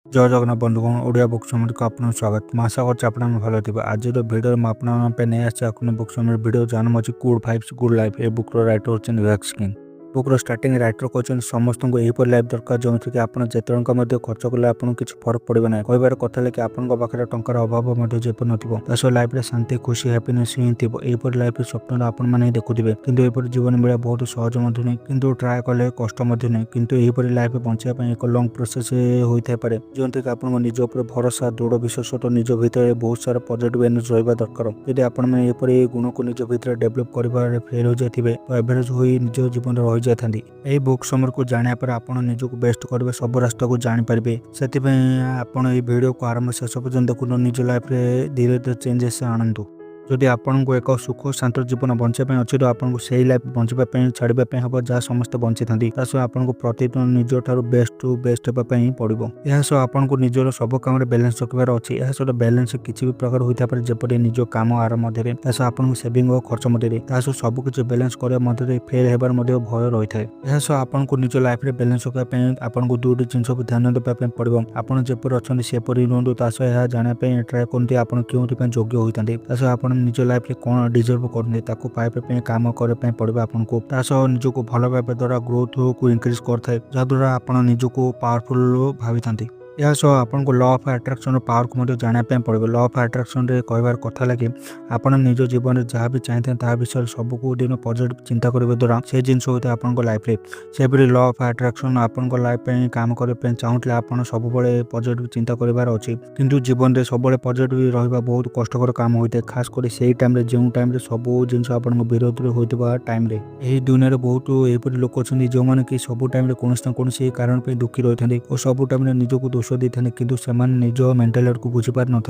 जय जगन्नाथ बंधुगण Odia book summary को आपन स्वागत। मैं आशा करछि आपन भलो थिबे। आज भिडियो में आपन पे नै आछि आपन बुक समरी भिडियो जान मछि गुड वाइब्स गुड लाइफ ए बुक रो राइटर होछन वैक्सकिन। बुक रो स्टार्टिंग राइटर कहछन समस्त को एही पर लाइफ दरकार जोंथि कि आपन जेते टंका मध्ये खर्च करले आपन किछ फरक पड़िबो नै। कहबार कथा ले कि आपन को पाखरे टंकार अभाव मध्ये जेप नथिबो तासो लाइफ रे शांति खुशी हैप्पीनेस ही थिबो। एही पर लाइफ स्वप्न आपन माने देखुथिबे किंतु एही पर जीवन मिला बहुत सहज मध्ये नै किंतु ट्राई करले कष्ट मध्ये नै किंतु एही पर लाइफ बंचिया पय एक लॉन्ग प्रोसेस होई थाय पारे जोंथि कि आपन निज उपर भरोसा दृढ़ विश्वास तो निज भीतर बहुत सारा पॉजिटिव एनर्जी रहिबा दरकार। यदि आपन में एपरि गुण को निज भीतर डेवलप करबार फेल हो जाथिबे तो एवरेज होई निज जीवन रहि जाथांदी। एही बुक समर को जानिया पर आपन निज को बेस्ट करबे सब रास्ता को जानि पारबे। सेति पय आपन ए वीडियो को आरंभ शेष पर्यंत देखुन निज लाइफ रे धीरे धीरे चेंजेस आनंदु। जदि आपन को एक सुख शांत जीवन बंचिया अच्छे तो आपन को सही लाइफ बंचापी छाड़ापी हम जहाँ समस्त बंची था सह आपन को प्रतिदिन निज ठार बेस्ट टू बेस्ट होगापी पड़ो। यह सह आपन को निजर सब कम बैलेंस रखार अच्छे। यह सहित बैलेंस किसी भी प्रकार होता है जपरी निज कम आर मध्य आपन को सेविंग और खर्च मध्य सबकि बैलेंस करने मध्य फेल होबार भय रही है। यह सह आपन को निज लाइफ में बैलेंस रखापी आपन को दुईट जिन ध्यान देवाई पड़ो। आपन जपर अच्छा सेपरी रुहतु तासह जानापी ट्राए करते आपन क्यों योग्य होता है निज लाइफ में कौन डिजर्व करते पाइबा काम करने पड़ो। आपको निज को भल पाइबा द्वारा ग्रोथ को इंक्रीज करता जहाद्वारा आप निज को पावरफुल भावी था। यह सह आपन को लॉ ऑफ अट्रैक्शन पावर को जानापी पड़ो। लॉ ऑफ अट्रैक्शन रे कहबार कथा लगे आपन निज जीवन में जहाँ भी चाहते हैं तार विषय सबको दिन पॉजिटिव चिंता करने द्वारा से जिन होता है आपन लाइफ में से लॉ ऑफ अट्रैक्शन आपन लाइफ में काम करने चाहूले आप सब पॉजिटिव चिंता करार अच्छे किंतु जीवन में सब पॉजिटिव रहा बहुत कष्टकर काम होता है। खास कर से टाइम जो टाइम सब जिन आपन विरोध में होता टाइम यही दुनिया में बहुत एपरी लोक अच्छा जो मैंने कि सब टाइम कौन ना कौन कारण दुखी रही था और सब टाइम निज को दोष दी था कि निज मेंटल हेल्थ को बुझी पार ना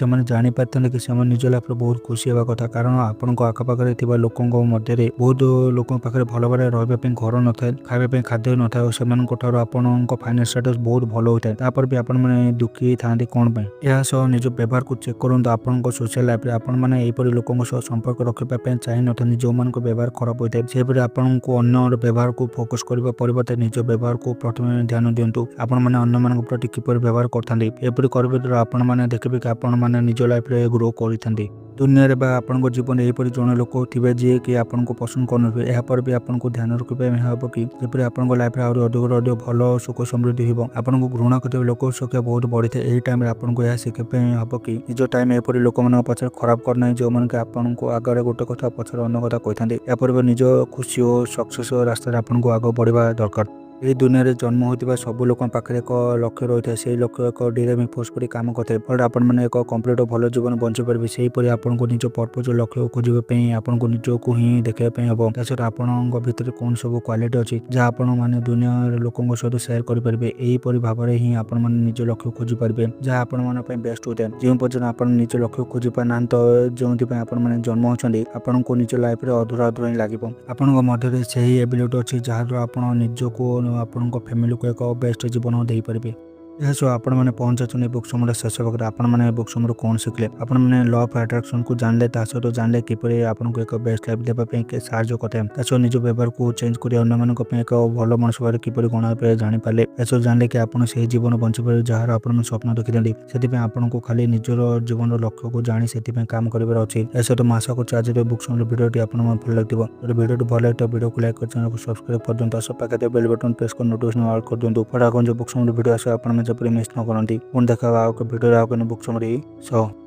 ना जानी पारे कि निज लाइफ में बहुत खुशी होगा कथा कारण आपन आखपाखे लोकों मध्य बहुत लोक पाखे भल भाव रही घर न था खावाई खाद्य न था से आपण फाइनेंस स्टेटस बहुत भल होता है तापर भी आपण मैंने दुखी था कौन यह सह निज व्यवहार को चेक करूँ आपन सोशल लाइफ में आपण मैंने यहीपरि लोकों सह संपर्क रखापी चाह न था जो मान व्यवहार खराब होता है सेपरि आपन को अन्य व्यवहार को फोकस करने परिवर्ते निज व्यवहार को प्रथम ध्यान दिंतु। आपण मैंने अन्य मान प्रति किपर व्यवहार करते एपरि करने द्वारा आपण मैंने देखिए कि आपण मैंने निज लाइफ में ग्रो करते दुनिया रे आपन जीवन यहीपरि जड़े लोक थे जी कि आपन को पसंद कर यापर भी आपन को ध्यान रखापी हम कि जपरी आपन लाइफ में अधिक भल सुख समृद्धि हो आपन को घृणा करते लोक संख्या बहुत बढ़ी है। यही टाइम आपन को यह शिखापी हम कि निज टाइम एपरी लोक मान पचार खराब करना जो मन कि आपन को आगे गोटे कथा पचार अन्य कथा कही था निज खुशी और सक्सेस रास्ता आपन को आगे बढ़ा दरकार। यही दुनिया में जन्म होता सब लोक पाखे एक लक्ष्य रही है से लक्ष्य एक डिरेमिक फोर्स कर काम करते फल आप एक कम्प्लीट भल जीवन बंची पारे सेहीपरि आपन को निज पर्पज लक्ष्य खोजापी आपन को निज को ही देखापी हम सहित आपण भर कौन सब क्वालिटी अच्छी जहाँ आप दुनिया लोकों सहित सेयार करेंगे यहीपरि भाव में ही आपण मैंने निज लक्ष्य खोजी पारे जहाँ आपण बेस्ट होता है जो पर्यटन आप निज लक्ष्य खोजी पाना तो जो मैंने जन्म होती आपन को निज लाइफ में अधूरा अधूरा ही लगे आपण मध्य से ही एबिलिटी अच्छी जहाँद्वारा आप निज को आपण फैमिली को एक बेस्ट जीवन दे पारे। यह सह आपण मैंने पहुंचा बुक समरी शेष भाग आपण मैंने बुक समरी कौन शिखले आपण मैंने लॉ ऑफ अट्रैक्शन को जानले सहित जानले किपरि आपन को एक बेस्ट लाइफ देवाई साहय करते निज व्यवहार को चेंज कर अन्य एक भल मनुष्य भाव किपरि गणा जानी पारे ऐसा जानले कि आपन से जीवन बंची पारे जहाँ आपन स्वप्न देखी से आपन को खाली निजर जीवन लक्ष्य को जानी से काम कर अच्छे। ऐसा तो आशा कर आज बुक समरी भिडियो आपन भल लगे भिडियो भल लगे भिडियो को लाइक कर चैनल को सब्सक्राइब कर दिखाते आस पाखे बेल बटन प्रेस कर नोटिफिकेशन ऑल कर दिखाते फटाक जो बुक समरी भिडियो आसे आप मिस न करती पुणी देखा भिडियो बुक समरी सह।